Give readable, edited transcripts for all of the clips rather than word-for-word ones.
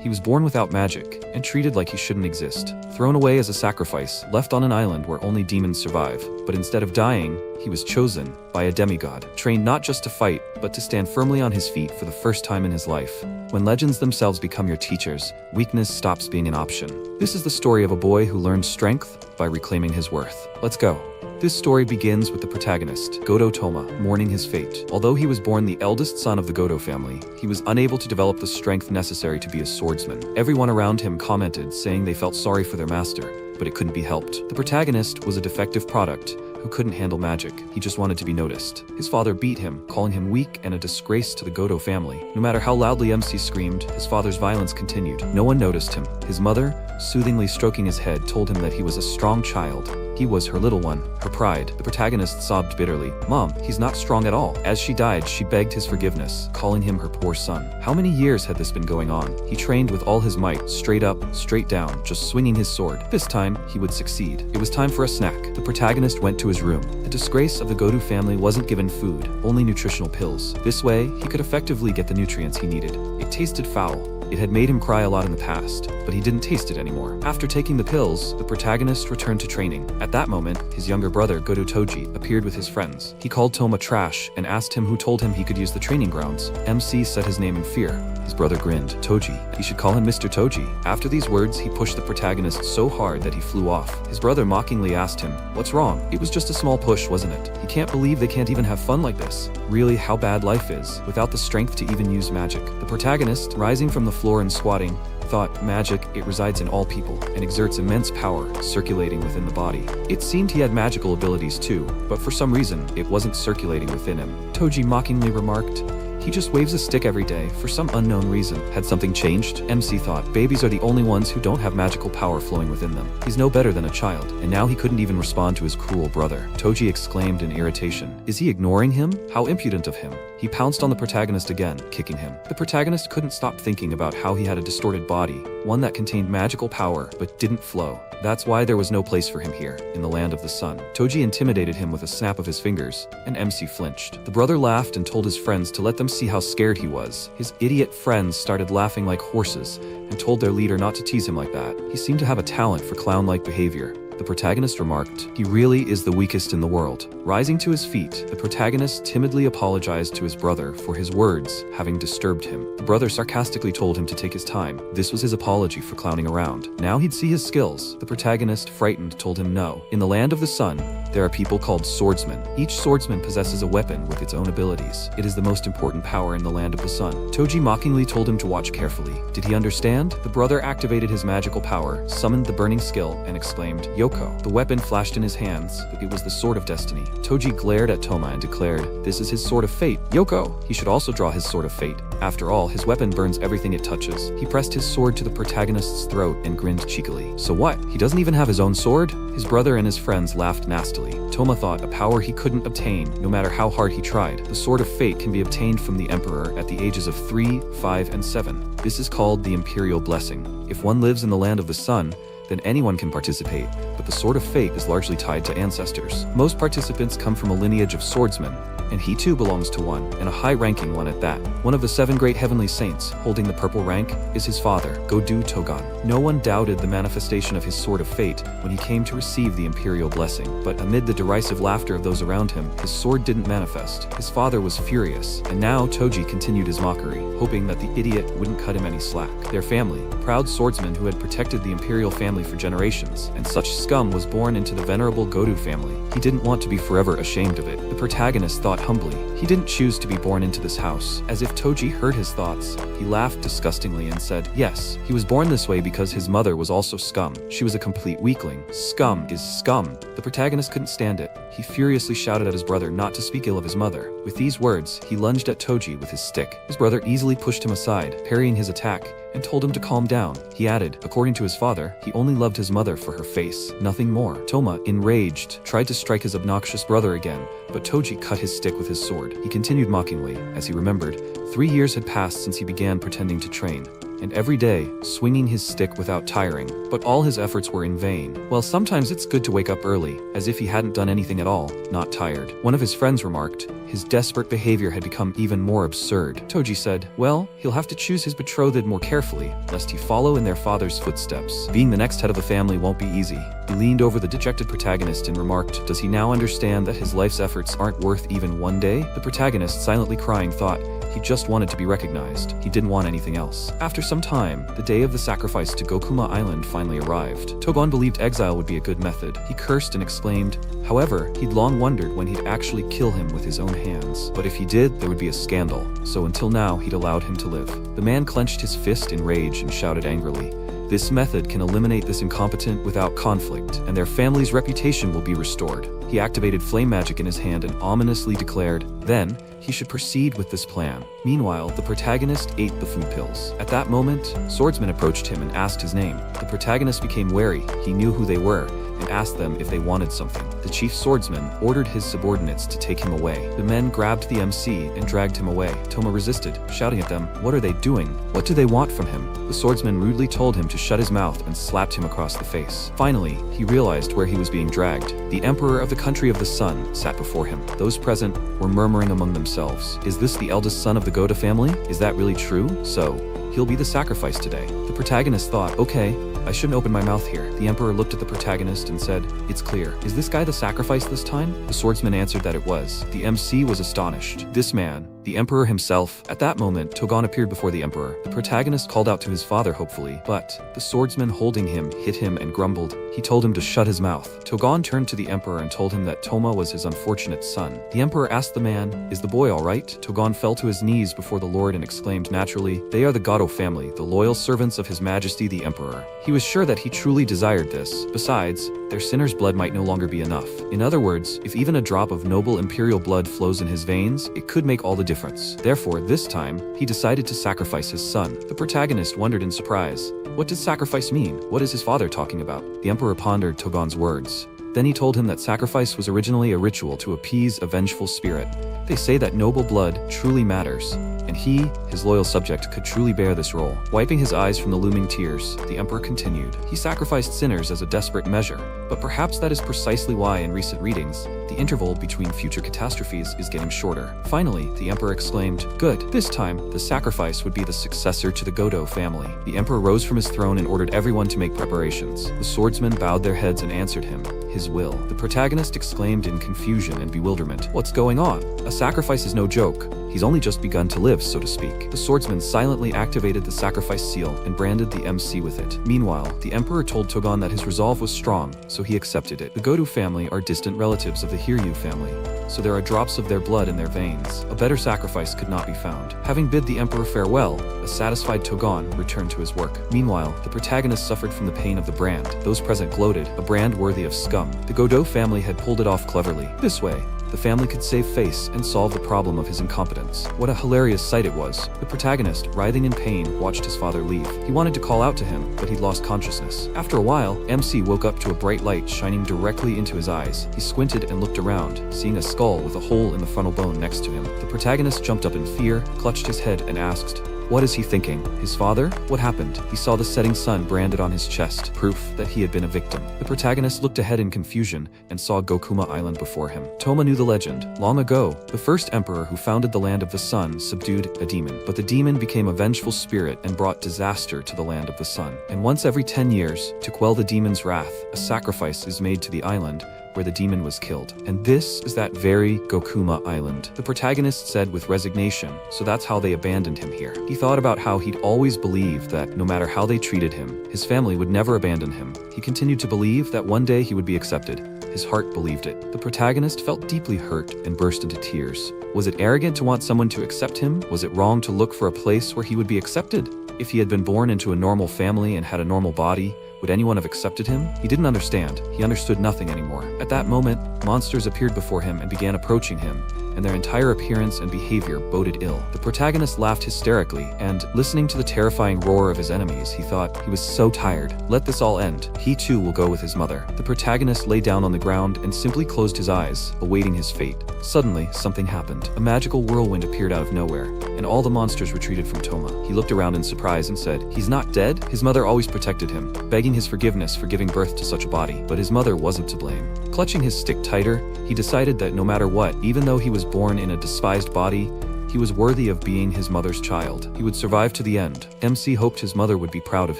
He was born without magic, and treated like he shouldn't exist. Thrown away as a sacrifice, left on an island where only demons survive. But instead of dying, he was chosen by a demigod, trained not just to fight, but to stand firmly on his feet for the first time in his life. When legends themselves become your teachers, weakness stops being an option. This is the story of a boy who learned strength by reclaiming his worth. Let's go. This story begins with the protagonist, Godo Toma, mourning his fate. Although he was born the eldest son of the Godo family, he was unable to develop the strength necessary to be a swordsman. Everyone around him commented, saying they felt sorry for their master, but it couldn't be helped. The protagonist was a defective product who couldn't handle magic. He just wanted to be noticed. His father beat him, calling him weak and a disgrace to the Godo family. No matter how loudly MC screamed, his father's violence continued. No one noticed him. His mother, soothingly stroking his head, told him that he was a strong child. He was her little one, her pride. The protagonist sobbed bitterly. Mom, he's not strong at all. As she died, she begged his forgiveness, calling him her poor son. How many years had this been going on? He trained with all his might, straight up, straight down, just swinging his sword. This time, he would succeed. It was time for a snack. The protagonist went to his room. The disgrace of the Godo family wasn't given food, only nutritional pills. This way, he could effectively get the nutrients he needed. It tasted foul. It had made him cry a lot in the past, but he didn't taste it anymore. After taking the pills, the protagonist returned to training. At that moment, his younger brother, Godo Toji, appeared with his friends. He called Toma trash and asked him who told him he could use the training grounds. MC said his name in fear. His brother grinned. Toji. He should call him Mr. Toji. After these words, he pushed the protagonist so hard that he flew off. His brother mockingly asked him, "What's wrong? It was just a small push, wasn't it?" He can't believe they can't even have fun like this. Really, how bad life is, without the strength to even use magic. The protagonist, rising from the floor and squatting, thought, magic, it resides in all people, and exerts immense power, circulating within the body. It seemed he had magical abilities too, but for some reason, it wasn't circulating within him. Toji mockingly remarked, "He just waves a stick every day, for some unknown reason." Had something changed? MC thought, babies are the only ones who don't have magical power flowing within them. He's no better than a child, and now he couldn't even respond to his cruel brother. Toji exclaimed in irritation. Is he ignoring him? How impudent of him. He pounced on the protagonist again, kicking him. The protagonist couldn't stop thinking about how he had a distorted body, one that contained magical power, but didn't flow. That's why there was no place for him here, in the land of the sun. Toji intimidated him with a snap of his fingers, and MC flinched. The brother laughed and told his friends to let them see how scared he was. His idiot friends started laughing like horses, and told their leader not to tease him like that. He seemed to have a talent for clown-like behavior. The protagonist remarked, "He really is the weakest in the world." Rising to his feet, the protagonist timidly apologized to his brother for his words having disturbed him. The brother sarcastically told him to take his time. This was his apology for clowning around. Now he'd see his skills. The protagonist, frightened, told him no. In the land of the sun, there are people called swordsmen. Each swordsman possesses a weapon with its own abilities. It is the most important power in the land of the sun. Toji mockingly told him to watch carefully. Did he understand? The brother activated his magical power, summoned the burning skill, and exclaimed, "Yoko." The weapon flashed in his hands, but it was the sword of destiny. Toji glared at Toma and declared, "This is his sword of fate. Yoko!" He should also draw his sword of fate. After all, his weapon burns everything it touches. He pressed his sword to the protagonist's throat and grinned cheekily. So what? He doesn't even have his own sword? His brother and his friends laughed nastily. Toma thought, a power he couldn't obtain, no matter how hard he tried. The sword of fate can be obtained from the emperor at the ages of 3, 5, and 7. This is called the imperial blessing. If one lives in the land of the sun, then anyone can participate, but the sword of fate is largely tied to ancestors. Most participants come from a lineage of swordsmen, and he too belongs to one, and a high-ranking one at that. One of the 7 great heavenly saints, holding the purple rank, is his father, Godu Togan. No one doubted the manifestation of his sword of fate when he came to receive the imperial blessing, but amid the derisive laughter of those around him, his sword didn't manifest. His father was furious, and now Toji continued his mockery, hoping that the idiot wouldn't cut him any slack. Their family, proud swordsmen who had protected the imperial family for generations, and such scum was born into the venerable Godu family. He didn't want to be forever ashamed of it. The protagonist thought humbly, he didn't choose to be born into this house. As if Toji heard his thoughts, he laughed disgustingly and said, yes, he was born this way because his mother was also scum. She was a complete weakling. Scum is scum. The protagonist couldn't stand it. He furiously shouted at his brother not to speak ill of his mother. With these words, he lunged at Toji with his stick. His brother easily pushed him aside, parrying his attack, and told him to calm down. He added, according to his father, he only loved his mother for her face, nothing more. Toma, enraged, tried to strike his obnoxious brother again, but Toji cut his stick with his sword. He continued mockingly, as he remembered, 3 years had passed since he began pretending to train, and every day, swinging his stick without tiring. But all his efforts were in vain. Well, sometimes it's good to wake up early, as if he hadn't done anything at all, not tired. One of his friends remarked. His desperate behavior had become even more absurd. Toji said, well, he'll have to choose his betrothed more carefully, lest he follow in their father's footsteps. Being the next head of the family won't be easy. He leaned over the dejected protagonist and remarked, does he now understand that his life's efforts aren't worth even one day? The protagonist, silently crying, thought, he just wanted to be recognized. He didn't want anything else. After some time, the day of the sacrifice to Gokuma Island finally arrived. Togon believed exile would be a good method. He cursed and exclaimed. However, he'd long wondered when he'd actually kill him with his own hands. But if he did, there would be a scandal. So until now, he'd allowed him to live. The man clenched his fist in rage and shouted angrily. This method can eliminate this incompetent without conflict, and their family's reputation will be restored. He activated flame magic in his hand and ominously declared, then, he should proceed with this plan. Meanwhile, the protagonist ate the food pills. At that moment, swordsmen approached him and asked his name. The protagonist became wary. He knew who they were and asked them if they wanted something. The chief swordsman ordered his subordinates to take him away. The men grabbed the MC and dragged him away. Toma resisted, shouting at them, what are they doing? What do they want from him? The swordsman rudely told him to shut his mouth and slapped him across the face. Finally, he realized where he was being dragged. The emperor of the country of the sun sat before him. Those present were murmuring among themselves. Is this the eldest son of the Goda family? Is that really true? So, he'll be the sacrifice today. The protagonist thought, okay, I shouldn't open my mouth here. The emperor looked at the protagonist and said, it's clear. Is this guy the sacrifice this time? The swordsman answered that it was. The MC was astonished. This man, the emperor himself. At that moment, Togon appeared before the emperor. The protagonist called out to his father hopefully, but the swordsman holding him hit him and grumbled. He told him to shut his mouth. Togon turned to the emperor and told him that Toma was his unfortunate son. The emperor asked the man, is the boy all right? Togon fell to his knees before the lord and exclaimed naturally, they are the Gado family, the loyal servants of his majesty the emperor. He was sure that he truly desired this. Besides, their sinner's blood might no longer be enough. In other words, if even a drop of noble imperial blood flows in his veins, it could make all the difference. Therefore, this time, he decided to sacrifice his son. The protagonist wondered in surprise. What does sacrifice mean? What is his father talking about? The emperor pondered Togon's words. Then he told him that sacrifice was originally a ritual to appease a vengeful spirit. They say that noble blood truly matters, and he, his loyal subject, could truly bear this role. Wiping his eyes from the looming tears, the emperor continued. He sacrificed sinners as a desperate measure, but perhaps that is precisely why in recent readings, the interval between future catastrophes is getting shorter. Finally, the emperor exclaimed, good, this time, the sacrifice would be the successor to the Godo family. The emperor rose from his throne and ordered everyone to make preparations. The swordsmen bowed their heads and answered him, his will. The protagonist exclaimed in confusion and bewilderment, what's going on? A sacrifice is no joke. He's only just begun to live, so to speak. The swordsman silently activated the sacrifice seal and branded the MC with it. Meanwhile, the emperor told Togon that his resolve was strong, so he accepted it. The Godu family are distant relatives of the Hiryu family, so there are drops of their blood in their veins. A better sacrifice could not be found. Having bid the emperor farewell, a satisfied Togon returned to his work. Meanwhile, the protagonist suffered from the pain of the brand. Those present gloated, a brand worthy of scum. The Godo family had pulled it off cleverly. This way, the family could save face and solve the problem of his incompetence. What a hilarious sight it was. The protagonist, writhing in pain, watched his father leave. He wanted to call out to him, but he'd lost consciousness. After a while, MC woke up to a bright light shining directly into his eyes. He squinted and looked around, seeing a skull with a hole in the frontal bone next to him. The protagonist jumped up in fear, clutched his head, and asked, what is he thinking? His father? What happened? He saw the setting sun branded on his chest, proof that he had been a victim. The protagonist looked ahead in confusion and saw Gokuma Island before him. Toma knew the legend. Long ago, the first emperor who founded the land of the sun subdued a demon, but the demon became a vengeful spirit and brought disaster to the land of the sun. And once every 10 years, to quell the demon's wrath, a sacrifice is made to the island where the demon was killed. And this is that very Gokuma Island. The protagonist said with resignation, so that's how they abandoned him here. He thought about how he'd always believed that no matter how they treated him, his family would never abandon him. He continued to believe that one day he would be accepted. His heart believed it. The protagonist felt deeply hurt and burst into tears. Was it arrogant to want someone to accept him? Was it wrong to look for a place where he would be accepted? If he had been born into a normal family and had a normal body, would anyone have accepted him? He didn't understand. He understood nothing anymore. At that moment, monsters appeared before him and began approaching him. and their entire appearance and behavior boded ill. The protagonist laughed hysterically, and, listening to the terrifying roar of his enemies, he thought, he was so tired. Let this all end. He too will go with his mother. The protagonist lay down on the ground and simply closed his eyes, awaiting his fate. Suddenly, something happened. A magical whirlwind appeared out of nowhere, and all the monsters retreated from Toma. He looked around in surprise and said, "He's not dead?" His mother always protected him, begging his forgiveness for giving birth to such a body, but his mother wasn't to blame. Clutching his stick tighter, he decided that no matter what, even though he was born in a despised body, he was worthy of being his mother's child. He would survive to the end. MC hoped his mother would be proud of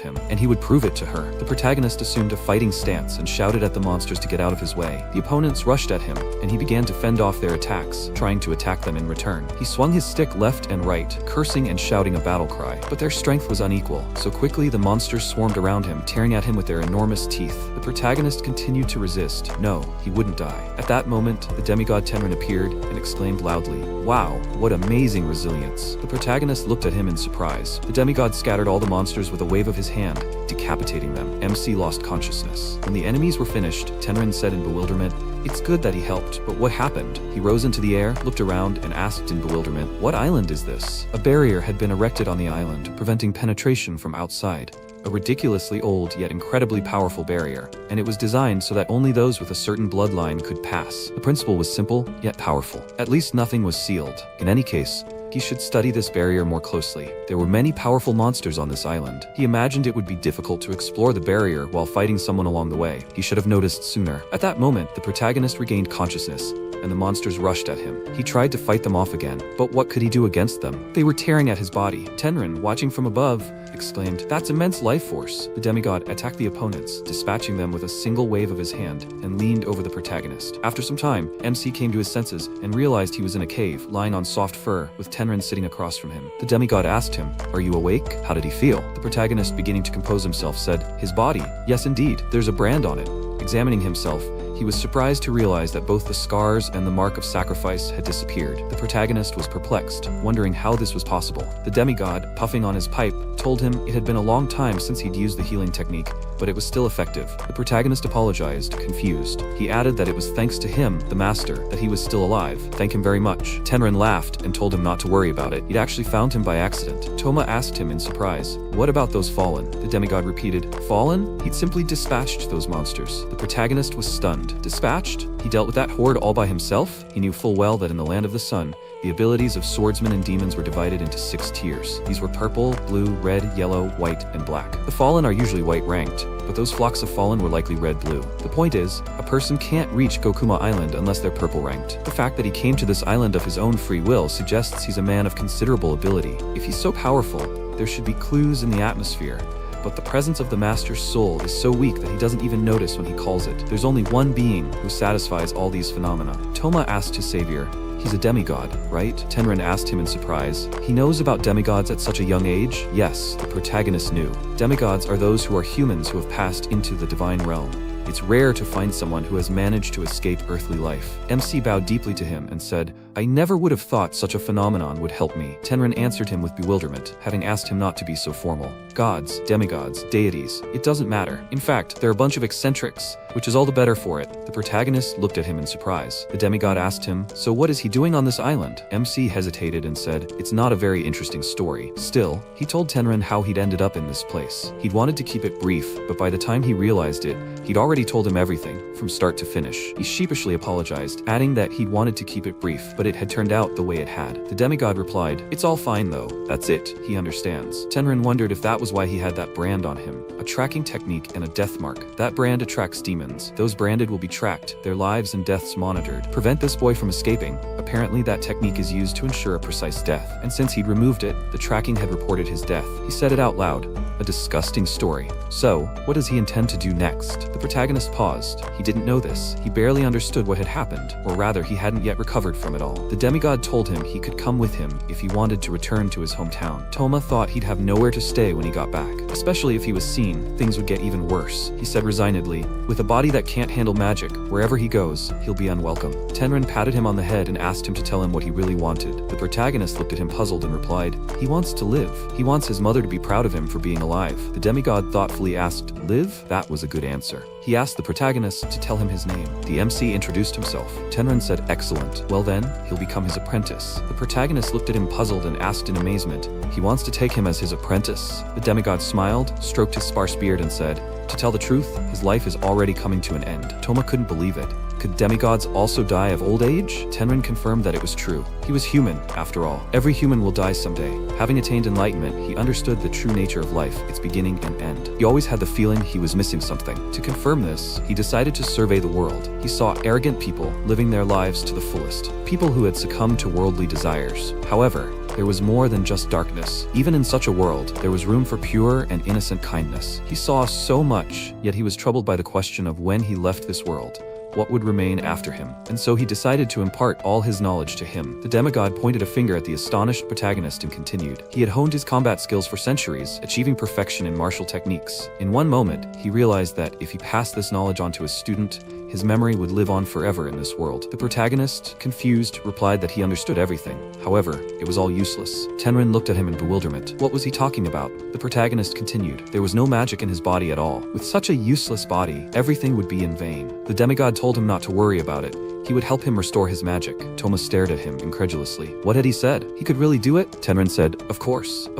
him, and he would prove it to her. The protagonist assumed a fighting stance and shouted at the monsters to get out of his way. The opponents rushed at him, and he began to fend off their attacks, trying to attack them in return. He swung his stick left and right, cursing and shouting a battle cry, but their strength was unequal, so quickly the monsters swarmed around him, tearing at him with their enormous teeth. The protagonist continued to resist. No, he wouldn't die. At that moment, the demigod Tenrin appeared and exclaimed loudly, "Wow, what amazing resilience." The protagonist looked at him in surprise. The demigod scattered all the monsters with a wave of his hand, decapitating them. MC lost consciousness. When the enemies were finished, Tenrin said in bewilderment, "It's good that he helped, but what happened?" He rose into the air, looked around, and asked in bewilderment, "What island is this?" A barrier had been erected on the island, preventing penetration from outside. A ridiculously old yet incredibly powerful barrier, and it was designed so that only those with a certain bloodline could pass. The principle was simple, yet powerful. At least nothing was sealed. In any case, he should study this barrier more closely. There were many powerful monsters on this island. He imagined it would be difficult to explore the barrier while fighting someone along the way. He should have noticed sooner. At that moment, the protagonist regained consciousness, and the monsters rushed at him. He tried to fight them off again, but what could he do against them? They were tearing at his body. Tenrin, watching from above, exclaimed, "That's immense life force." The demigod attacked the opponents, dispatching them with a single wave of his hand, and leaned over the protagonist. After some time, MC came to his senses and realized he was in a cave, lying on soft fur, with Tenrin sitting across from him. The demigod asked him, "Are you awake? How did he feel?" The protagonist, beginning to compose himself, said, "His body? Yes, indeed. There's a brand on it." Examining himself, he was surprised to realize that both the scars and the mark of sacrifice had disappeared. The protagonist was perplexed, wondering how this was possible. The demigod, puffing on his pipe, told him it had been a long time since he'd used the healing technique, but it was still effective. The protagonist apologized, confused. He added that it was thanks to him, the master, that he was still alive. "Thank him very much." Tenrin laughed and told him not to worry about it. He'd actually found him by accident. Toma asked him in surprise, "What about those fallen?" The demigod repeated, "Fallen?" He'd simply dispatched those monsters. The protagonist was stunned. Dispatched? He dealt with that horde all by himself? He knew full well that in the land of the sun, the abilities of swordsmen and demons were divided into 6 tiers. These were purple, blue, red, yellow, white, and black. The fallen are usually white ranked, but those flocks of fallen were likely red-blue. The point is, a person can't reach Gokuma Island unless they're purple ranked. The fact that he came to this island of his own free will suggests he's a man of considerable ability. If he's so powerful, there should be clues in the atmosphere. But the presence of the master's soul is so weak that he doesn't even notice when he calls it. There's only one being who satisfies all these phenomena. Toma asked his savior, "He's a demigod, right?" Tenrin asked him in surprise. "He knows about demigods at such a young age?" Yes, the protagonist knew. Demigods are those who are humans who have passed into the divine realm. It's rare to find someone who has managed to escape earthly life. MC bowed deeply to him and said, "I never would have thought such a phenomenon would help me." Tenrin answered him with bewilderment, having asked him not to be so formal. Gods, demigods, deities, it doesn't matter. In fact, they're a bunch of eccentrics, which is all the better for it. The protagonist looked at him in surprise. The demigod asked him, "So what is he doing on this island?" MC hesitated and said, "It's not a very interesting story." Still, he told Tenrin how he'd ended up in this place. He'd wanted to keep it brief, but by the time he realized it, he'd already told him everything, from start to finish. He sheepishly apologized, adding that he'd wanted to keep it brief, but it had turned out the way it had. The demigod replied, "It's all fine though. That's it. He understands." Tenrin wondered if that was why he had that brand on him. A tracking technique and a death mark. That brand attracts demons. Those branded will be tracked, their lives and deaths monitored. Prevent this boy from escaping. Apparently that technique is used to ensure a precise death. And since he'd removed it, the tracking had reported his death. He said it out loud. A disgusting story. So, what does he intend to do next? The protagonist paused. He didn't know this. He barely understood what had happened, or rather he hadn't yet recovered from it all. The demigod told him he could come with him if he wanted to return to his hometown. Toma thought he'd have nowhere to stay when he got back. Especially if he was seen, things would get even worse. He said resignedly, "With a body that can't handle magic, wherever he goes, he'll be unwelcome." Tenrin patted him on the head and asked him to tell him what he really wanted. The protagonist looked at him puzzled and replied, "He wants to live. He wants his mother to be proud of him for being alive." The demigod thoughtfully asked, "Live?" That was a good answer. He asked the protagonist to tell him his name. The MC introduced himself. Tenrin said, "Excellent. Well then, he'll become his apprentice." The protagonist looked at him puzzled and asked in amazement, "He wants to take him as his apprentice?" The demigod smiled, stroked his sparse beard and said, "To tell the truth, his life is already coming to an end." Toma couldn't believe it. Could demigods also die of old age? Tenrin confirmed that it was true. He was human, after all. Every human will die someday. Having attained enlightenment, he understood the true nature of life, its beginning and end. He always had the feeling he was missing something. To confirm this, he decided to survey the world. He saw arrogant people living their lives to the fullest. People who had succumbed to worldly desires. However, there was more than just darkness. Even in such a world, there was room for pure and innocent kindness. He saw so much, yet he was troubled by the question of when he left this world, what would remain after him, and so he decided to impart all his knowledge to him. The demigod pointed a finger at the astonished protagonist and continued. He had honed his combat skills for centuries, achieving perfection in martial techniques. In one moment, he realized that if he passed this knowledge on to his student, his memory would live on forever in this world. The protagonist, confused, replied that he understood everything. However, it was all useless. Tenrin looked at him in bewilderment. What was he talking about? The protagonist continued. There was no magic in his body at all. With such a useless body, everything would be in vain. The demigod told him not to worry about it. He would help him restore his magic. Toma stared at him incredulously. What had he said? He could really do it? Tenrin said, Of course.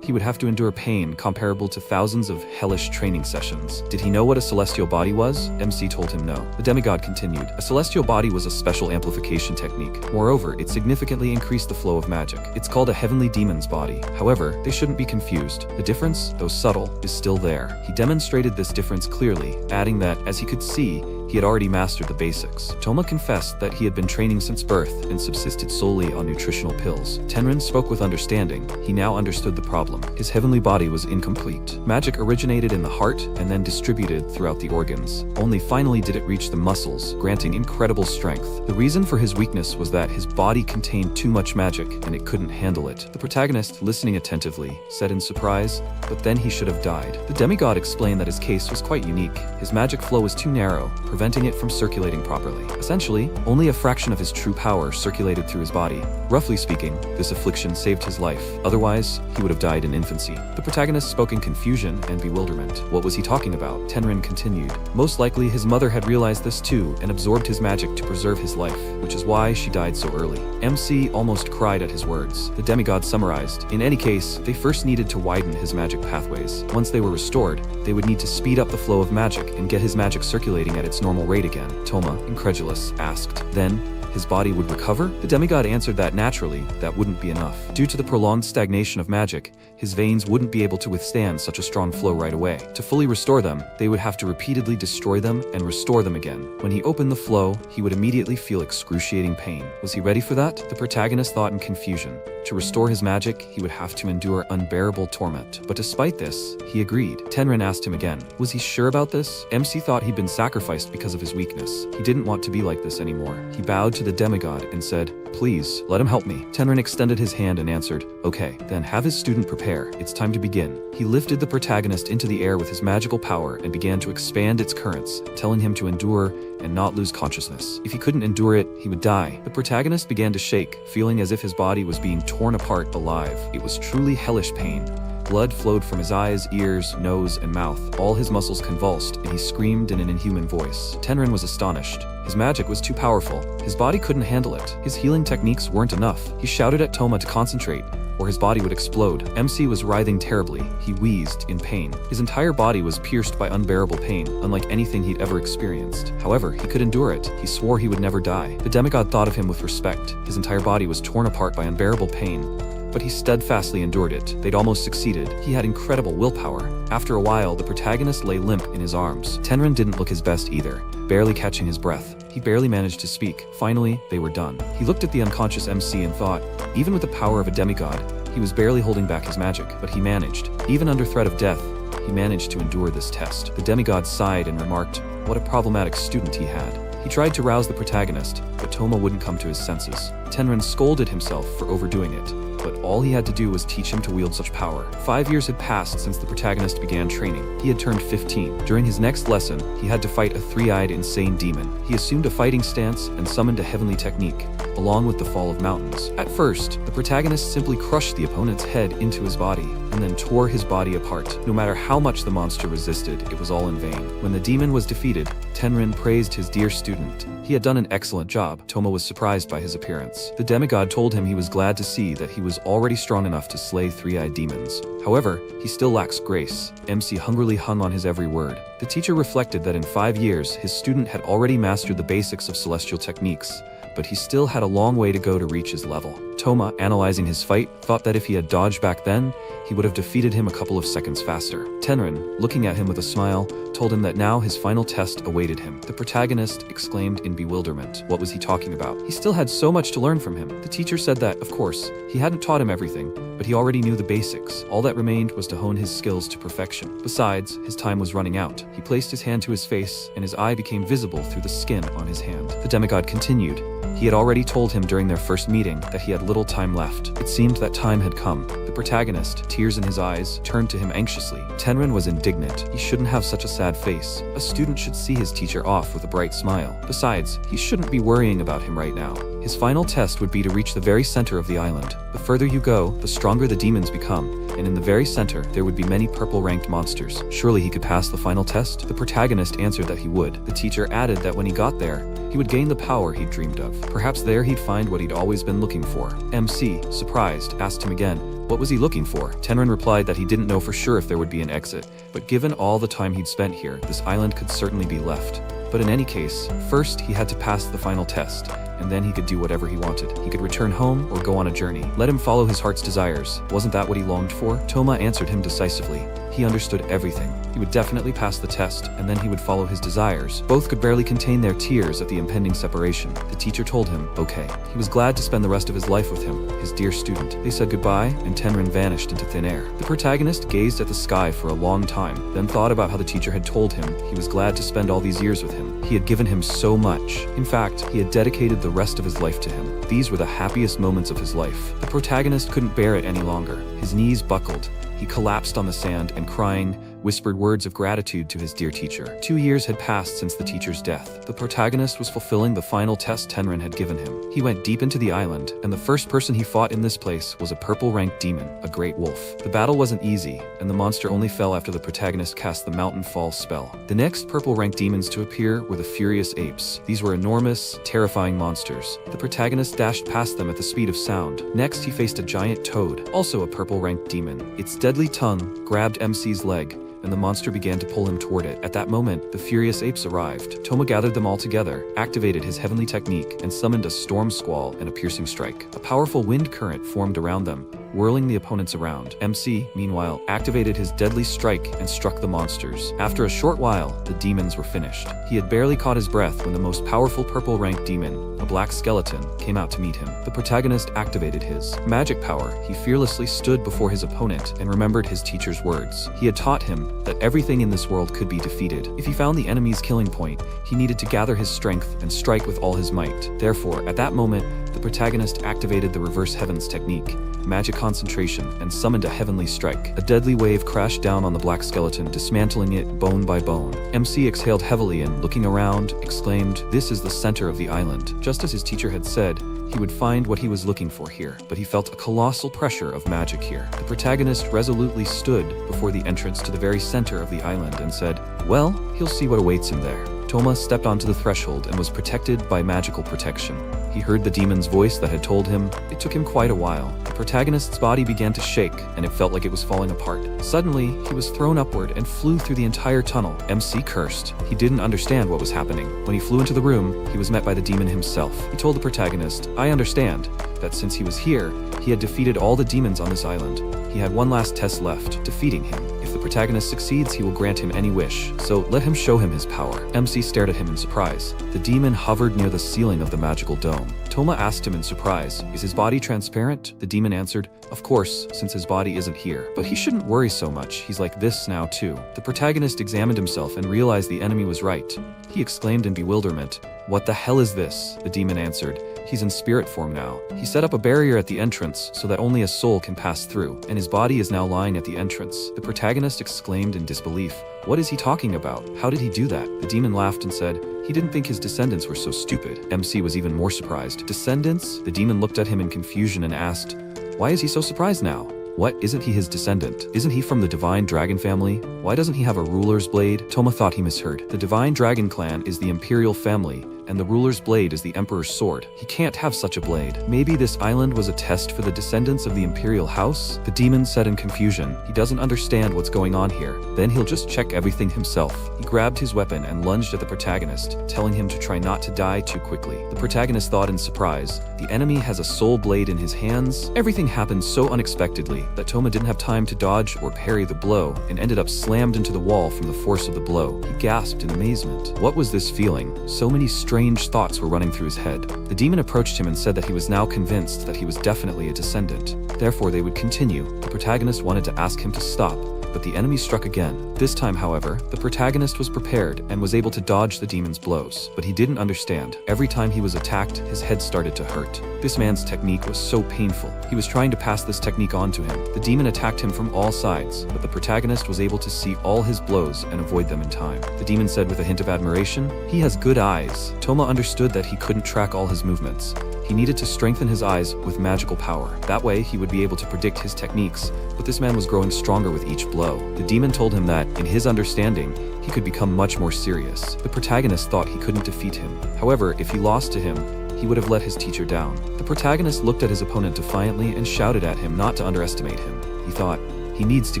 He would have to endure pain comparable to thousands of hellish training sessions. Did he know what a celestial body was? MC told him no. The demigod continued. A celestial body was a special amplification technique. Moreover, it significantly increased the flow of magic. It's called a heavenly demon's body. However, they shouldn't be confused. The difference, though subtle, is still there. He demonstrated this difference clearly, adding that, as he could see, he had already mastered the basics. Toma confessed that he had been training since birth and subsisted solely on nutritional pills. Tenrin spoke with understanding. He now understood the problem. His heavenly body was incomplete. Magic originated in the heart and then distributed throughout the organs. Only finally did it reach the muscles, granting incredible strength. The reason for his weakness was that his body contained too much magic and it couldn't handle it. The protagonist, listening attentively, said in surprise, "But then he should have died." The demigod explained that his case was quite unique. His magic flow was too narrow, preventing it from circulating properly. Essentially, only a fraction of his true power circulated through his body. Roughly speaking, this affliction saved his life. Otherwise, he would have died in infancy. The protagonist spoke in confusion and bewilderment. What was he talking about? Tenrin continued. Most likely, his mother had realized this too and absorbed his magic to preserve his life, which is why she died so early. MC almost cried at his words. The demigod summarized. In any case, they first needed to widen his magic pathways. Once they were restored, they would need to speed up the flow of magic and get his magic circulating at its normal rate again. Toma, incredulous, asked, "Then his body would recover?" The demigod answered that naturally, that wouldn't be enough. Due to the prolonged stagnation of magic, his veins wouldn't be able to withstand such a strong flow right away. To fully restore them, they would have to repeatedly destroy them and restore them again. When he opened the flow, he would immediately feel excruciating pain. Was he ready for that? The protagonist thought in confusion. To restore his magic, he would have to endure unbearable torment. But despite this, he agreed. Tenrin asked him again. Was he sure about this? MC thought he'd been sacrificed because of his weakness. He didn't want to be like this anymore. He bowed to the demigod and said, "Please, let him help me." Tenrin extended his hand and answered, "Okay, then have his student prepare. It's time to begin." He lifted the protagonist into the air with his magical power and began to expand its currents, telling him to endure and not lose consciousness. If he couldn't endure it, he would die. The protagonist began to shake, feeling as if his body was being torn apart alive. It was truly hellish pain. Blood flowed from his eyes, ears, nose, and mouth. All his muscles convulsed, and he screamed in an inhuman voice. Tenrin was astonished. His magic was too powerful. His body couldn't handle it. His healing techniques weren't enough. He shouted at Toma to concentrate, or his body would explode. MC was writhing terribly. He wheezed in pain. His entire body was pierced by unbearable pain, unlike anything he'd ever experienced. However, he could endure it. He swore he would never die. The demigod thought of him with respect. His entire body was torn apart by unbearable pain, but he steadfastly endured it. They'd almost succeeded. He had incredible willpower. After a while, the protagonist lay limp in his arms. Tenrin didn't look his best either, barely catching his breath. He barely managed to speak. Finally, they were done. He looked at the unconscious MC and thought, even with the power of a demigod, he was barely holding back his magic, but he managed. Even under threat of death, he managed to endure this test. The demigod sighed and remarked, what a problematic student he had. He tried to rouse the protagonist, but Toma wouldn't come to his senses. Tenrin scolded himself for overdoing it, but all he had to do was teach him to wield such power. 5 years had passed since the protagonist began training. He had turned 15. During his next lesson, he had to fight a three-eyed insane demon. He assumed a fighting stance and summoned a heavenly technique, along with the fall of mountains. At first, the protagonist simply crushed the opponent's head into his body, and then tore his body apart. No matter how much the monster resisted, it was all in vain. When the demon was defeated, Tenrin praised his dear student. He had done an excellent job. Toma was surprised by his appearance. The demigod told him he was glad to see that he was already strong enough to slay three-eyed demons. However, he still lacks grace. MC hungrily hung on his every word. The teacher reflected that in 5 years, his student had already mastered the basics of celestial techniques, but he still had a long way to go to reach his level. Toma, analyzing his fight, thought that if he had dodged back then, he would have defeated him a couple of seconds faster. Tenrin, looking at him with a smile, told him that now his final test awaited him. The protagonist exclaimed in bewilderment. What was he talking about? He still had so much to learn from him. The teacher said that, of course, he hadn't taught him everything, but he already knew the basics. All that remained was to hone his skills to perfection. Besides, his time was running out. He placed his hand to his face, and his eye became visible through the skin on his hand. The demigod continued. He had already told him during their first meeting that he had little time left. It seemed that time had come. The protagonist, tears in his eyes, turned to him anxiously. Tenrin was indignant. He shouldn't have such a sad face. A student should see his teacher off with a bright smile. Besides, he shouldn't be worrying about him right now. His final test would be to reach the very center of the island. The further you go, the stronger the demons become, and in the very center, there would be many purple-ranked monsters. Surely he could pass the final test? The protagonist answered that he would. The teacher added that when he got there, he would gain the power he'd dreamed of. Perhaps there he'd find what he'd always been looking for. MC, surprised, asked him again, what was he looking for? Tenrin replied that he didn't know for sure if there would be an exit, but given all the time he'd spent here, this island could certainly be left. But in any case, first he had to pass the final test, and then he could do whatever he wanted. He could return home or go on a journey. Let him follow his heart's desires. Wasn't that what he longed for? Toma answered him decisively. He understood everything. He would definitely pass the test, and then he would follow his desires. Both could barely contain their tears at the impending separation. The teacher told him, okay. He was glad to spend the rest of his life with him, his dear student. They said goodbye, and Tenrin vanished into thin air. The protagonist gazed at the sky for a long time, then thought about how the teacher had told him he was glad to spend all these years with him. He had given him so much. In fact, he had dedicated the rest of his life to him. These were the happiest moments of his life. The protagonist couldn't bear it any longer. His knees buckled. He collapsed on the sand and, crying, whispered words of gratitude to his dear teacher. 2 years had passed since the teacher's death. The protagonist was fulfilling the final test Tenrin had given him. He went deep into the island, and the first person he fought in this place was a purple-ranked demon, a great wolf. The battle wasn't easy, and the monster only fell after the protagonist cast the Mountain Fall spell. The next purple-ranked demons to appear were the furious apes. These were enormous, terrifying monsters. The protagonist dashed past them at the speed of sound. Next, he faced a giant toad, also a purple-ranked demon. Its deadly tongue grabbed MC's leg, and the monster began to pull him toward it. At that moment, the furious apes arrived. Toma gathered them all together, activated his heavenly technique, and summoned a storm squall and a piercing strike. A powerful wind current formed around them, whirling the opponents around. MC, meanwhile, activated his deadly strike and struck the monsters. After a short while, the demons were finished. He had barely caught his breath when the most powerful purple-ranked demon, a black skeleton, came out to meet him. The protagonist activated his magic power. He fearlessly stood before his opponent and remembered his teacher's words. He had taught him that everything in this world could be defeated. If he found the enemy's killing point, he needed to gather his strength and strike with all his might. Therefore, at that moment, the protagonist activated the reverse heavens technique, magic concentration, and summoned a heavenly strike. A deadly wave crashed down on the black skeleton, dismantling it bone by bone. MC exhaled heavily and, looking around, exclaimed, "This is the center of the island." Just as his teacher had said, he would find what he was looking for here, but he felt a colossal pressure of magic here. The protagonist resolutely stood before the entrance to the very center of the island and said, "Well, he'll see what awaits him there." Toma stepped onto the threshold and was protected by magical protection. He heard the demon's voice that had told him. It took him quite a while. The protagonist's body began to shake, and it felt like it was falling apart. Suddenly, he was thrown upward and flew through the entire tunnel. MC cursed. He didn't understand what was happening. When he flew into the room, he was met by the demon himself. He told the protagonist, "I understand that since he was here, he had defeated all the demons on this island. He had one last test left, defeating him. If the protagonist succeeds, he will grant him any wish, so let him show him his power." MC stared at him in surprise. The demon hovered near the ceiling of the magical dome. Toma asked him in surprise, "Is his body transparent?" The demon answered, "Of course, since his body isn't here. But he shouldn't worry so much, he's like this now too." The protagonist examined himself and realized the enemy was right. He exclaimed in bewilderment, "What the hell is this?" The demon answered, "He's in spirit form now. He set up a barrier at the entrance so that only a soul can pass through, and his body is now lying at the entrance." The protagonist exclaimed in disbelief, "What is he talking about? How did he do that?" The demon laughed and said, He didn't think his descendants were so stupid. MC was even more surprised. Descendants? The demon looked at him in confusion and asked, "Why is he so surprised now? What, isn't he his descendant? Isn't he from the divine dragon family? Why doesn't he have a ruler's blade?" Toma thought he misheard. The divine dragon clan is the imperial family, and the ruler's blade is the emperor's sword. He can't have such a blade. Maybe this island was a test for the descendants of the imperial house? The demon said in confusion. He doesn't understand what's going on here. Then he'll just check everything himself. He grabbed his weapon and lunged at the protagonist, telling him to try not to die too quickly. The protagonist thought in surprise, the enemy has a soul blade in his hands. Everything happened so unexpectedly that Toma didn't have time to dodge or parry the blow and ended up slammed into the wall from the force of the blow. He gasped in amazement. What was this feeling? So many strange thoughts were running through his head. The demon approached him and said that he was now convinced that he was definitely a descendant. Therefore, they would continue. The protagonist wanted to ask him to stop, but the enemy struck again. This time, however, the protagonist was prepared and was able to dodge the demon's blows. But he didn't understand. Every time he was attacked, his head started to hurt. This man's technique was so painful. He was trying to pass this technique on to him. The demon attacked him from all sides, but the protagonist was able to see all his blows and avoid them in time. The demon said with a hint of admiration, "He has good eyes." Toma understood that he couldn't track all his movements. He needed to strengthen his eyes with magical power. That way, he would be able to predict his techniques, but this man was growing stronger with each blow. The demon told him that, in his understanding, he could become much more serious. The protagonist thought he couldn't defeat him. However, if he lost to him, he would have let his teacher down. The protagonist looked at his opponent defiantly and shouted at him not to underestimate him. He thought, he needs to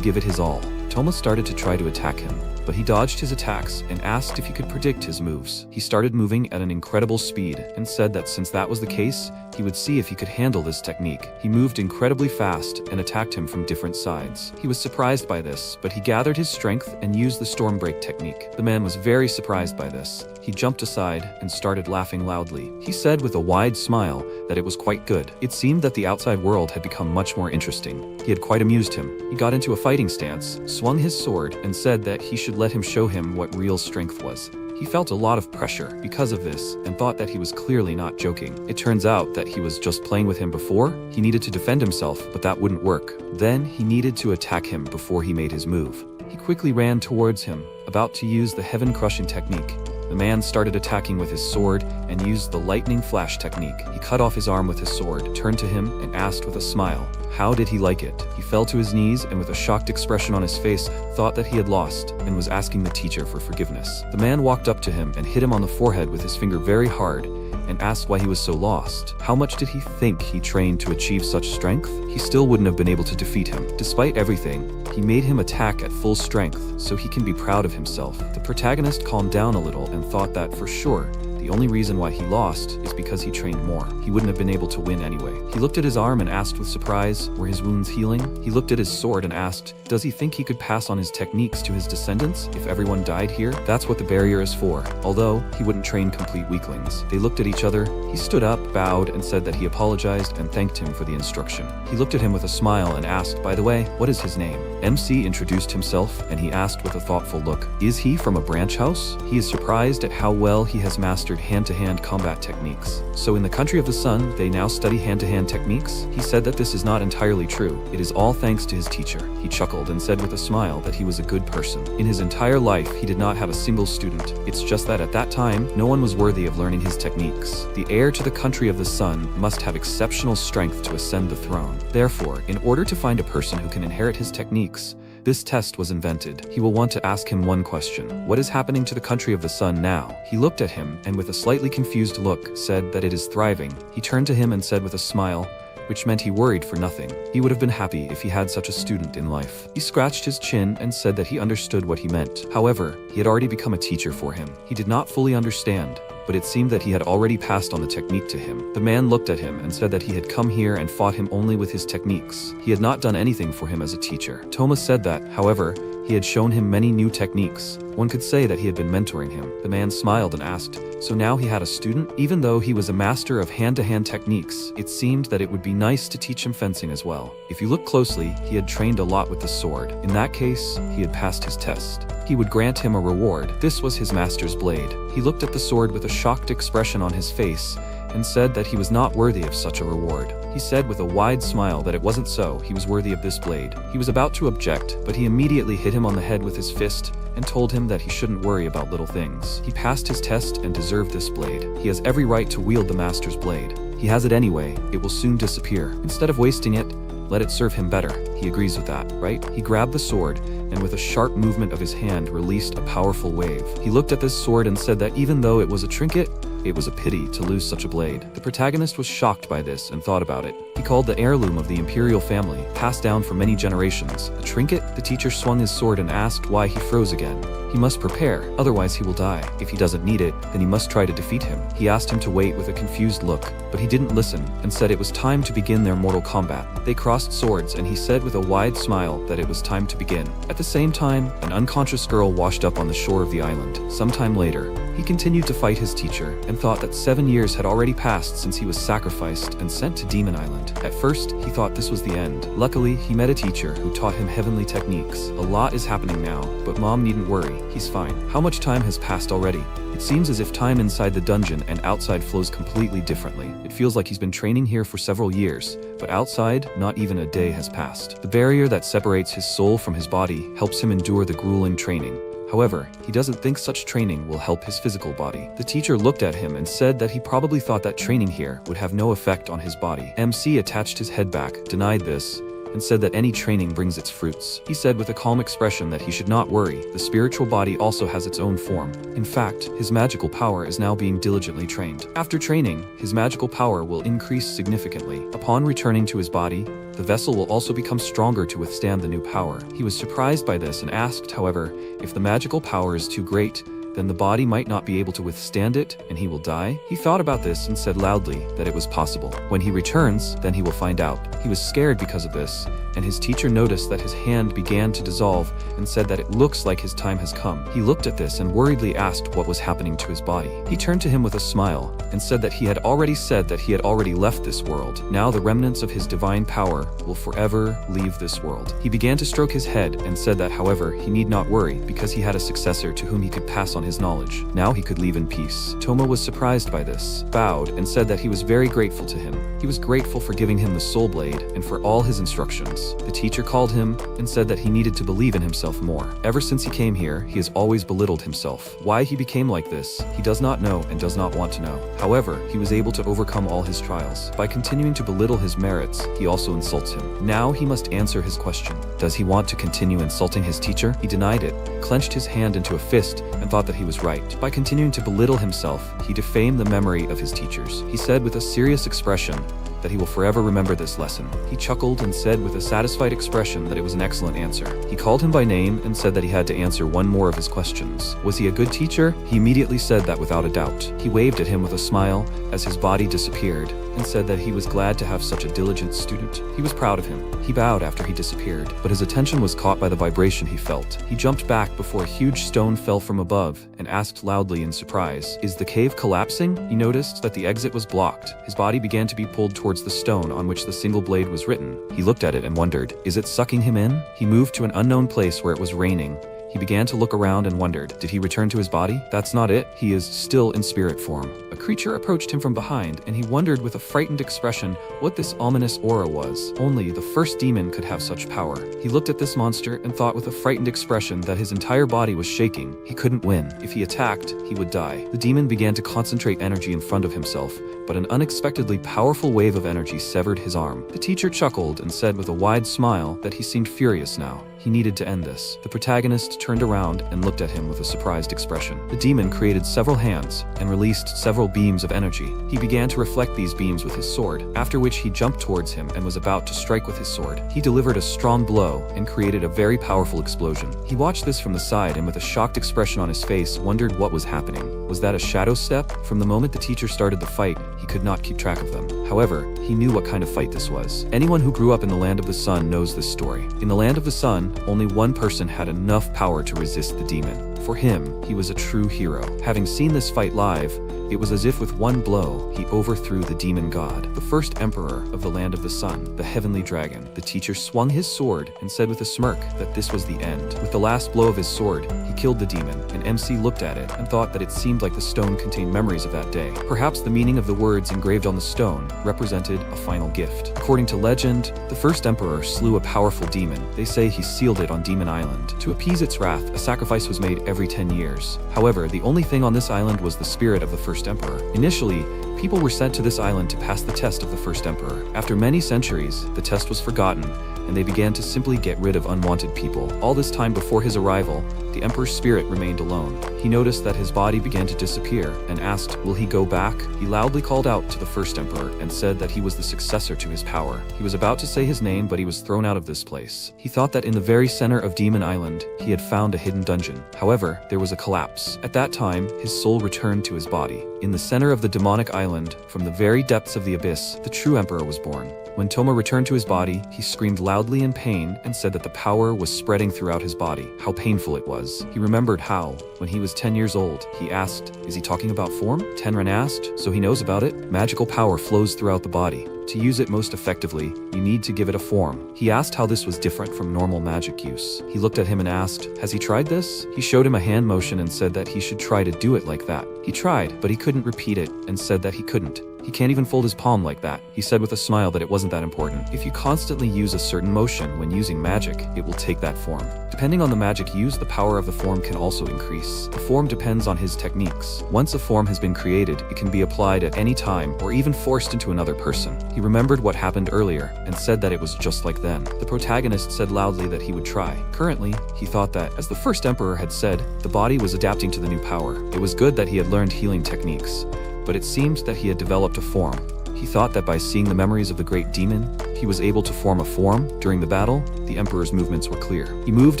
give it his all. Toma started to try to attack him, but he dodged his attacks and asked if he could predict his moves. He started moving at an incredible speed and said that since that was the case, he would see if he could handle this technique. He moved incredibly fast and attacked him from different sides. He was surprised by this, but he gathered his strength and used the storm break technique. The man was very surprised by this. He jumped aside and started laughing loudly. He said with a wide smile that it was quite good. It seemed that the outside world had become much more interesting. He had quite amused him. He got into a fighting stance, swung his sword, and said that he should let him show him what real strength was. He felt a lot of pressure because of this and thought that he was clearly not joking. It turns out that he was just playing with him before. He needed to defend himself, but that wouldn't work. Then he needed to attack him before he made his move. He quickly ran towards him, about to use the heaven-crushing technique. The man started attacking with his sword and used the lightning flash technique. He cut off his arm with his sword, turned to him, and asked with a smile, how did he like it? He fell to his knees and with a shocked expression on his face, thought that he had lost and was asking the teacher for forgiveness. The man walked up to him and hit him on the forehead with his finger very hard and asked why he was so lost. How much did he think he trained to achieve such strength? He still wouldn't have been able to defeat him. Despite everything, he made him attack at full strength so he can be proud of himself. The protagonist calmed down a little and thought that for sure, the only reason why he lost is because he trained more. He wouldn't have been able to win anyway. He looked at his arm and asked with surprise, were his wounds healing? He looked at his sword and asked, does he think he could pass on his techniques to his descendants if everyone died here? That's what the barrier is for, although he wouldn't train complete weaklings. They looked at each other. He stood up, bowed, and said that he apologized and thanked him for the instruction. He looked at him with a smile and asked, by the way, what is his name? MC introduced himself and he asked with a thoughtful look, is he from a branch house? He is surprised at how well he has mastered hand-to-hand combat techniques. So in the country of the sun, they now study hand-to-hand techniques? He said that this is not entirely true. It is all thanks to his teacher. He chuckled and said with a smile that he was a good person. In his entire life, he did not have a single student. It's just that at that time, no one was worthy of learning his techniques. The heir to the country of the sun must have exceptional strength to ascend the throne. Therefore, in order to find a person who can inherit his techniques, this test was invented. He will want to ask him one question. What is happening to the country of the sun now? He looked at him and with a slightly confused look said that it is thriving. He turned to him and said with a smile, which meant he worried for nothing. He would have been happy if he had such a student in life. He scratched his chin and said that he understood what he meant. However, he had already become a teacher for him. He did not fully understand, but it seemed that he had already passed on the technique to him. The man looked at him and said that he had come here and fought him only with his techniques. He had not done anything for him as a teacher. Toma said that, however, he had shown him many new techniques. One could say that he had been mentoring him. The man smiled and asked, so now he had a student? Even though he was a master of hand-to-hand techniques, it seemed that it would be nice to teach him fencing as well. If you look closely, he had trained a lot with the sword. In that case, he had passed his test. He would grant him a reward. This was his master's blade. He looked at the sword with a shocked expression on his face and said that he was not worthy of such a reward. He said with a wide smile that it wasn't so, he was worthy of this blade. He was about to object, but he immediately hit him on the head with his fist and told him that he shouldn't worry about little things. He passed his test and deserved this blade. He has every right to wield the master's blade. He has it anyway, it will soon disappear. Instead of wasting it, let it serve him better. He agrees with that, right? He grabbed the sword and with a sharp movement of his hand released a powerful wave. He looked at this sword and said that even though it was a trinket, it was a pity to lose such a blade. The protagonist was shocked by this and thought about it. He called the heirloom of the imperial family, passed down for many generations, a trinket. The teacher swung his sword and asked why he froze again. He must prepare, otherwise he will die. If he doesn't need it, then he must try to defeat him. He asked him to wait with a confused look, but he didn't listen and said it was time to begin their mortal combat. They crossed swords and he said with a wide smile that it was time to begin. At the same time, an unconscious girl washed up on the shore of the island. Sometime later, he continued to fight his teacher and thought that 7 years had already passed since he was sacrificed and sent to Demon Island. At first, he thought this was the end. Luckily, he met a teacher who taught him heavenly techniques. A lot is happening now, but Mom needn't worry, he's fine. How much time has passed already? It seems as if time inside the dungeon and outside flows completely differently. It feels like he's been training here for several years, but outside, not even a day has passed. The barrier that separates his soul from his body helps him endure the grueling training. However, he doesn't think such training will help his physical body. The teacher looked at him and said that he probably thought that training here would have no effect on his body. MC attached his head back, denied this, and said that any training brings its fruits. He said with a calm expression that he should not worry, the spiritual body also has its own form. In fact, his magical power is now being diligently trained. After training, his magical power will increase significantly. Upon returning to his body, the vessel will also become stronger to withstand the new power. He was surprised by this and asked, however, if the magical power is too great, then the body might not be able to withstand it and he will die? He thought about this and said loudly that it was possible. When he returns, then he will find out. He was scared because of this, and his teacher noticed that his hand began to dissolve and said that it looks like his time has come. He looked at this and worriedly asked what was happening to his body. He turned to him with a smile and said that he had already said that he had already left this world. Now the remnants of his divine power will forever leave this world. He began to stroke his head and said that, however, he need not worry because he had a successor to whom he could pass on his knowledge. Now he could leave in peace. Toma was surprised by this, bowed, and said that he was very grateful to him. He was grateful for giving him the soul blade and for all his instructions. The teacher called him and said that he needed to believe in himself more. Ever since he came here, he has always belittled himself. Why he became like this, he does not know and does not want to know. However, he was able to overcome all his trials. By continuing to belittle his merits, he also insults him. Now he must answer his question. Does he want to continue insulting his teacher? He denied it, clenched his hand into a fist, and thought that he was right. By continuing to belittle himself, he defamed the memory of his teachers. He said with a serious expression that he will forever remember this lesson. He chuckled and said with a satisfied expression that it was an excellent answer. He called him by name and said that he had to answer one more of his questions. Was he a good teacher? He immediately said that without a doubt. He waved at him with a smile as his body disappeared and said that he was glad to have such a diligent student. He was proud of him. He bowed after he disappeared, but his attention was caught by the vibration he felt. He jumped back before a huge stone fell from above and asked loudly in surprise, "Is the cave collapsing?" He noticed that the exit was blocked. His body began to be pulled towards the stone on which the single blade was written. He looked at it and wondered, is it sucking him in? He moved to an unknown place where it was raining. He began to look around and wondered, did he return to his body? That's not it. He is still in spirit form. A creature approached him from behind, and he wondered with a frightened expression what this ominous aura was. Only the first demon could have such power. He looked at this monster and thought with a frightened expression that his entire body was shaking. He couldn't win. If he attacked, he would die. The demon began to concentrate energy in front of himself, but an unexpectedly powerful wave of energy severed his arm. The teacher chuckled and said with a wide smile that he seemed furious now. He needed to end this. The protagonist turned around and looked at him with a surprised expression. The demon created several hands and released several beams of energy. He began to reflect these beams with his sword, after which he jumped towards him and was about to strike with his sword. He delivered a strong blow and created a very powerful explosion. He watched this from the side and with a shocked expression on his face wondered what was happening. Was that a shadow step? From the moment the teacher started the fight, he could not keep track of them. However, he knew what kind of fight this was. Anyone who grew up in the Land of the Sun knows this story. In the Land of the Sun, only one person had enough power to resist the demon. For him, he was a true hero. Having seen this fight live, it was as if with one blow, he overthrew the demon god, the first emperor of the land of the sun, the heavenly dragon. The teacher swung his sword and said with a smirk that this was the end. With the last blow of his sword, he killed the demon, and MC looked at it and thought that it seemed like the stone contained memories of that day. Perhaps the meaning of the words engraved on the stone represented a final gift. According to legend, the first emperor slew a powerful demon. They say he sealed it on Demon Island. To appease its wrath, a sacrifice was made every 10 years. However, the only thing on this island was the spirit of the first emperor. Initially, people were sent to this island to pass the test of the first emperor. After many centuries, the test was forgotten, and they began to simply get rid of unwanted people. All this time before his arrival, the emperor's spirit remained alone. He noticed that his body began to disappear and asked, will he go back? He loudly called out to the first emperor and said that he was the successor to his power. He was about to say his name, but he was thrown out of this place. He thought that in the very center of Demon Island, he had found a hidden dungeon. However, there was a collapse. At that time, his soul returned to his body. In the center of the demonic island, from the very depths of the abyss, the true emperor was born. When Toma returned to his body, he screamed loudly in pain and said that the power was spreading throughout his body. How painful it was. He remembered how, when he was 10 years old, he asked, is he talking about form? Tenran asked, so he knows about it? Magical power flows throughout the body. To use it most effectively, you need to give it a form. He asked how this was different from normal magic use. He looked at him and asked, has he tried this? He showed him a hand motion and said that he should try to do it like that. He tried, but he couldn't repeat it and said that he couldn't. He can't even fold his palm like that. He said with a smile that it wasn't that important. If you constantly use a certain motion when using magic, it will take that form. Depending on the magic used, the power of the form can also increase. The form depends on his techniques. Once a form has been created, it can be applied at any time or even forced into another person. He remembered what happened earlier and said that it was just like then. The protagonist said loudly that he would try. Currently, he thought that, as the first emperor had said, the body was adapting to the new power. It was good that he had learned healing techniques, but it seemed that he had developed a form. He thought that by seeing the memories of the great demon, he was able to form a form. During the battle, the emperor's movements were clear. He moved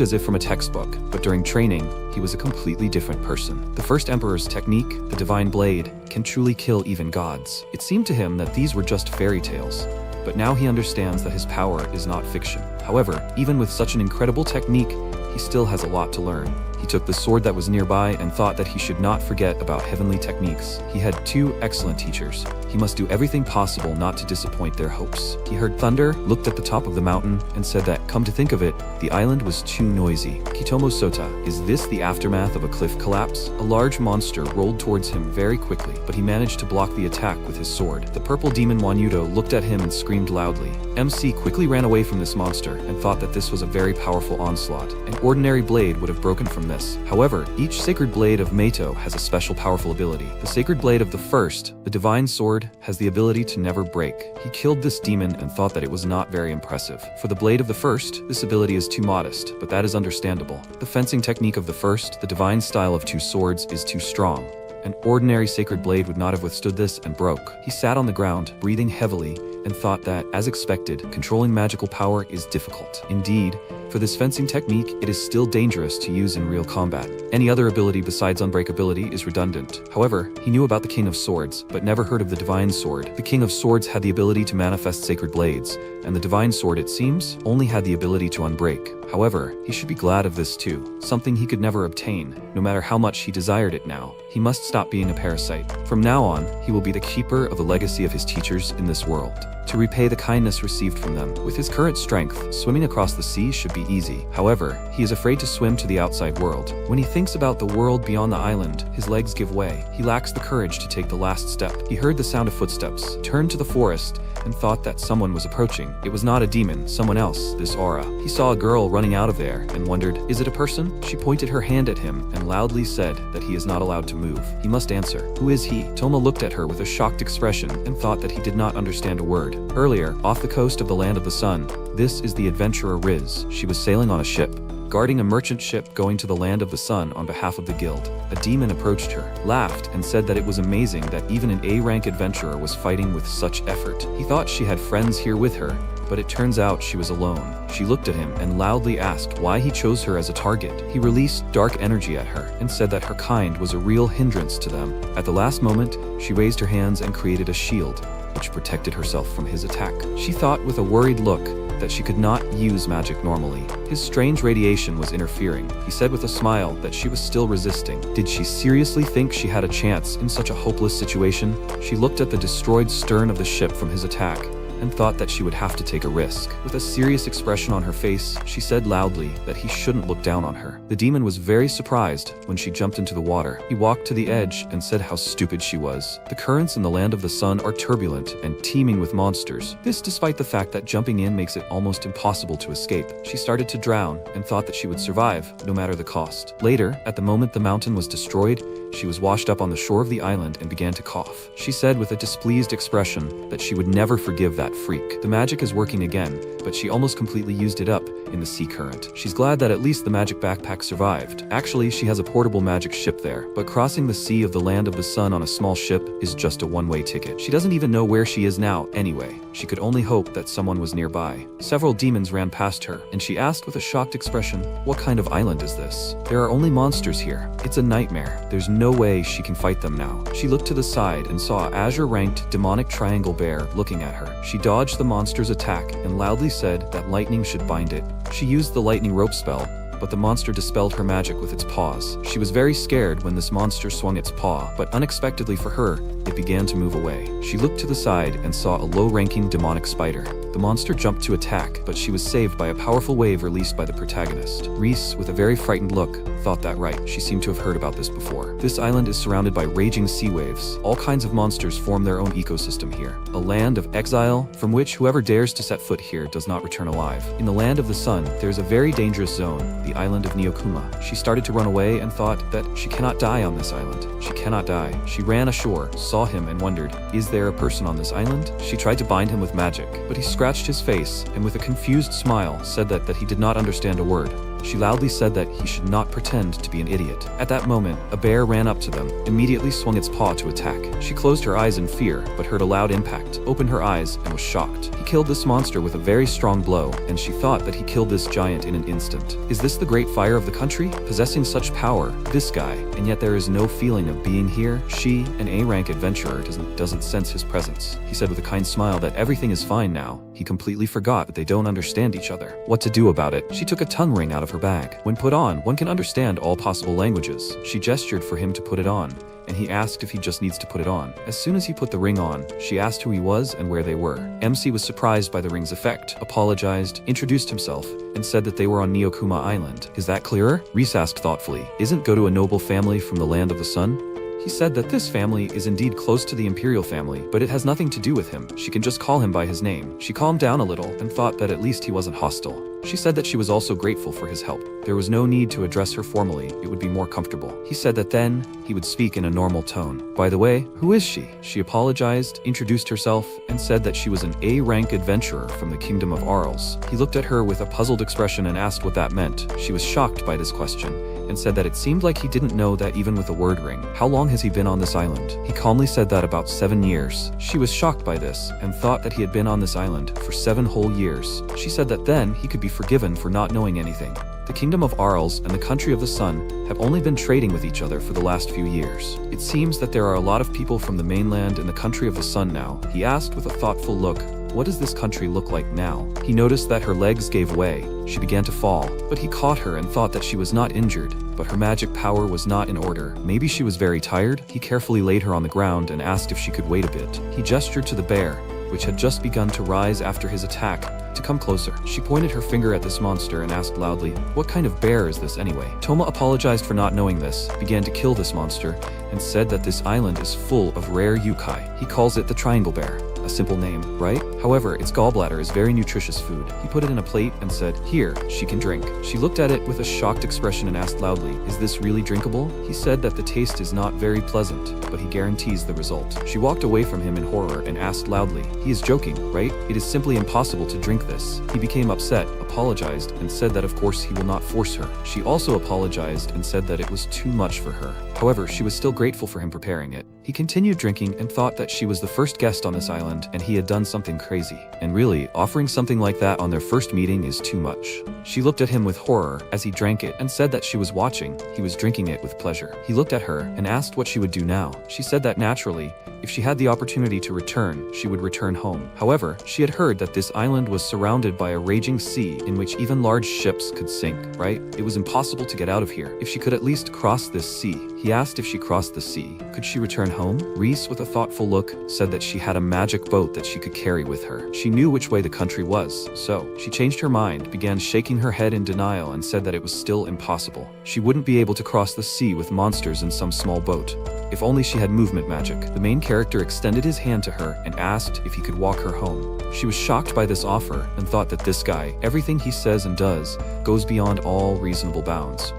as if from a textbook, but during training, he was a completely different person. The first emperor's technique, the divine blade, can truly kill even gods. It seemed to him that these were just fairy tales, but now he understands that his power is not fiction. However, even with such an incredible technique, he still has a lot to learn. He took the sword that was nearby and thought that he should not forget about heavenly techniques. He had 2 excellent teachers. He must do everything possible not to disappoint their hopes. He heard thunder, looked at the top of the mountain, and said that, come to think of it, the island was too noisy. Kitomo Sota, is this the aftermath of a cliff collapse? A large monster rolled towards him very quickly, but he managed to block the attack with his sword. The purple demon Wanyudo looked at him and screamed loudly. MC quickly ran away from this monster and thought that this was a very powerful onslaught. An ordinary blade would have broken from this. However, each sacred blade of Meito has a special powerful ability. The sacred blade of the first, the divine sword, has the ability to never break. He killed this demon and thought that it was not very impressive. For the blade of the first, this ability is too modest, but that is understandable. The fencing technique of the first, the divine style of 2 swords, is too strong. An ordinary sacred blade would not have withstood this and broke. He sat on the ground, breathing heavily, and thought that, as expected, controlling magical power is difficult. Indeed, for this fencing technique, it is still dangerous to use in real combat. Any other ability besides unbreakability is redundant. However, he knew about the King of Swords, but never heard of the Divine Sword. The King of Swords had the ability to manifest sacred blades, and the Divine Sword, it seems, only had the ability to unbreak. However, he should be glad of this too, something he could never obtain, no matter how much he desired it now. He must stop being a parasite. From now on, he will be the keeper of the legacy of his teachers in this world, to repay the kindness received from them. With his current strength, swimming across the sea should be easy. However, he is afraid to swim to the outside world. When he thinks about the world beyond the island, his legs give way. He lacks the courage to take the last step. He heard the sound of footsteps, turned to the forest, and thought that someone was approaching. It was not a demon, someone else, this aura. He saw a girl running out of there and wondered, is it a person? She pointed her hand at him and loudly said that he is not allowed to move. He must answer. Who is he? Toma looked at her with a shocked expression and thought that he did not understand a word. Earlier, off the coast of the land of the sun, this is the adventurer Riz. She was sailing on a ship, guarding a merchant ship going to the land of the sun on behalf of the guild. A demon approached her, laughed, and said that it was amazing that even an A-rank adventurer was fighting with such effort. He thought she had friends here with her, but it turns out she was alone. She looked at him and loudly asked why he chose her as a target. He released dark energy at her and said that her kind was a real hindrance to them. At the last moment, she raised her hands and created a shield, which protected herself from his attack. She thought with a worried look that she could not use magic normally. His strange radiation was interfering. He said with a smile that she was still resisting. Did she seriously think she had a chance in such a hopeless situation? She looked at the destroyed stern of the ship from his attack and thought that she would have to take a risk. With a serious expression on her face, she said loudly that he shouldn't look down on her. The demon was very surprised when she jumped into the water. He walked to the edge and said how stupid she was. The currents in the land of the sun are turbulent and teeming with monsters. This despite the fact that jumping in makes it almost impossible to escape. She started to drown and thought that she would survive, no matter the cost. Later, at the moment the mountain was destroyed, she was washed up on the shore of the island and began to cough. She said with a displeased expression that she would never forgive that freak. The magic is working again, but she almost completely used it up in the sea current. She's glad that at least the magic backpack survived. Actually, she has a portable magic ship there, but crossing the sea of the land of the sun on a small ship is just a one-way ticket. She doesn't even know where she is now anyway. She could only hope that someone was nearby. Several demons ran past her, and she asked with a shocked expression, "What kind of island is this? There are only monsters here. It's a nightmare. There's no way she can fight them now." She looked to the side and saw an azure-ranked demonic triangle bear looking at her. She dodged the monster's attack and loudly said that lightning should bind it. She used the lightning rope spell, but the monster dispelled her magic with its paws. She was very scared when this monster swung its paw, but unexpectedly for her, it began to move away. She looked to the side and saw a low-ranking demonic spider. The monster jumped to attack, but she was saved by a powerful wave released by the protagonist. Reese, with a very frightened look, thought that right. She seemed to have heard about this before. This island is surrounded by raging sea waves. All kinds of monsters form their own ecosystem here. A land of exile, from which whoever dares to set foot here does not return alive. In the land of the sun, there is a very dangerous zone, the island of Neokuma. She started to run away and thought that she cannot die on this island. She cannot die. She ran ashore, saw him and wondered, is there a person on this island? She tried to bind him with magic, but he scratched his face and with a confused smile said that he did not understand a word. She loudly said that he should not pretend to be an idiot. At that moment, a bear ran up to them, immediately swung its paw to attack. She closed her eyes in fear, but heard a loud impact, opened her eyes, and was shocked. He killed this monster with a very strong blow, and she thought that he killed this giant in an instant. Is this the great fire of the country? Possessing such power, this guy, and yet there is no feeling of being here? She, an A-rank adventurer, doesn't sense his presence. He said with a kind smile that everything is fine now. He completely forgot that they don't understand each other. What to do about it? She took a tongue ring out of her bag. When put on, one can understand all possible languages. She gestured for him to put it on, and he asked if he just needs to put it on. As soon as he put the ring on, she asked who he was and where they were. MC was surprised by the ring's effect, apologized, introduced himself, and said that they were on Neokuma Island. Is that clearer? Reese asked thoughtfully. Isn't go to a noble family from the land of the sun? He said that this family is indeed close to the imperial family, but it has nothing to do with him. She can just call him by his name. She calmed down a little and thought that at least he wasn't hostile. She said that she was also grateful for his help. There was no need to address her formally, it would be more comfortable. He said that then, he would speak in a normal tone. By the way, who is she? She apologized, introduced herself, and said that she was an A-rank adventurer from the kingdom of Arles. He looked at her with a puzzled expression and asked what that meant. She was shocked by this question, and said that it seemed like he didn't know that even with a word ring. How long has he been on this island? He calmly said that about 7 years. She was shocked by this, and thought that he had been on this island for 7 whole years. She said that then he could be forgiven for not knowing anything. The kingdom of Arles and the country of the sun have only been trading with each other for the last few years. It seems that there are a lot of people from the mainland and the country of the sun now. He asked with a thoughtful look, what does this country look like now? He noticed that her legs gave way. She began to fall, but he caught her and thought that she was not injured, but her magic power was not in order. Maybe she was very tired? He carefully laid her on the ground and asked if she could wait a bit. He gestured to the bear, which had just begun to rise after his attack, to come closer. She pointed her finger at this monster and asked loudly, what kind of bear is this anyway? Toma apologized for not knowing this, began to kill this monster, and said that this island is full of rare yukai. He calls it the triangle bear. A simple name, right? However, its gallbladder is very nutritious food. He put it in a plate and said, here, she can drink. She looked at it with a shocked expression and asked loudly, is this really drinkable? He said that the taste is not very pleasant, but he guarantees the result. She walked away from him in horror and asked loudly, he is joking, right? It is simply impossible to drink this. He became upset, apologized, and said that of course he will not force her. She also apologized and said that it was too much for her. However, she was still grateful for him preparing it. He continued drinking and thought that she was the first guest on this island and he had done something crazy. And really, offering something like that on their first meeting is too much. She looked at him with horror as he drank it and said that she was watching. He was drinking it with pleasure. He looked at her and asked what she would do now. She said that naturally, If she had the opportunity to return, she would return home. However, she had heard that this island was surrounded by a raging sea in which even large ships could sink, right? It was impossible to get out of here. If she could at least cross this sea. He asked if she crossed the sea, could she return home? Reese, with a thoughtful look, said that she had a magic boat that she could carry with her. She knew which way the country was, so she changed her mind, began shaking her head in denial, and said that it was still impossible. She wouldn't be able to cross the sea with monsters in some small boat. If only she had movement magic. The main character extended his hand to her and asked if he could walk her home. She was shocked by this offer and thought that this guy, everything he says and does, goes beyond all reasonable bounds.